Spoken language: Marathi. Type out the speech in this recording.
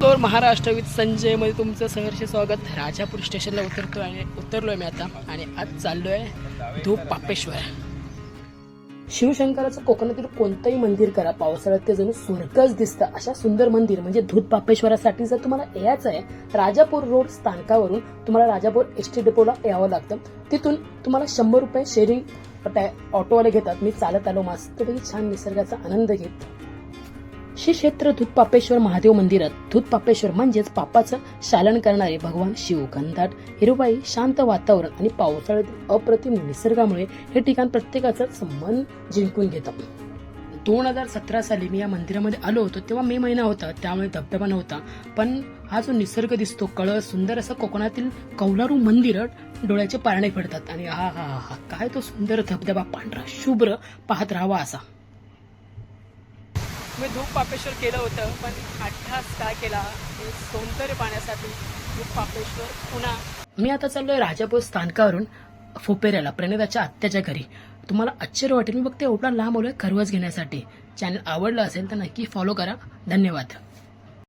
तर महाराष्ट्र विथ संजय मध्ये तुमचं सहर्ष स्वागत. राजापूर स्टेशनला उतरलोय मी आता आणि आज चाललोय धूप पापेश्वर. शिवशंकराचं कोकणातील कोणतंही मंदिर करा, पावसाळ्यात ते जणू स्वर्गच दिसतं. अशा सुंदर मंदिर म्हणजे धूप पापेश्वरासाठी जर तुम्हाला यायचं आहे, राजापूर रोड स्थानकावरून तुम्हाला राजापूर एसटी डेपोला यावं लागतं. तिथून तुम्हाला 100 रुपये शेअरिंग ऑटोवाले घेतात. मी चालत आलो मस्तपैकी छान निसर्गाचा आनंद घेत. श्री क्षेत्र धूत पापेश्वर महादेव मंदिरात धूत पापेश्वर म्हणजेच पापाचं शालन करणारे भगवान शिव, घनदाट हिरवाई, शांत वातावरण आणि पावसाळ्यातील अप्रतिम निसर्गामुळे हे ठिकाण प्रत्येकाचं मन जिंकून घेतं. 2017 साली मी या मंदिरामध्ये आलो होतो तेव्हा मे महिना होता, त्यामुळे धबधबा नव्हता. पण हा जो निसर्ग दिसतो, कळस सुंदर असं कोकणातील कौलारू मंदिर डोळ्याचे पारणे पडतात. आणि हा हा हा काय तो सुंदर धबधबा, पांढरा शुभ्र, पाहत राहावा असा. मी धूप पापेश्वर केलं होतं, पण अट्टास काय केला हे सौंदर्य पाहण्यासाठी धूप पापेश्वर पुन्हा. मी आता चाललोय राजापूर स्थानकावरून फोपेऱ्याला, प्रणिताच्या आत्याच्या घरी. तुम्हाला आश्चर्य वाटेल, मी फक्त एवढा लांब आलोय खरवस घेण्यासाठी. चॅनल आवडलं असेल तर नक्की फॉलो करा. धन्यवाद.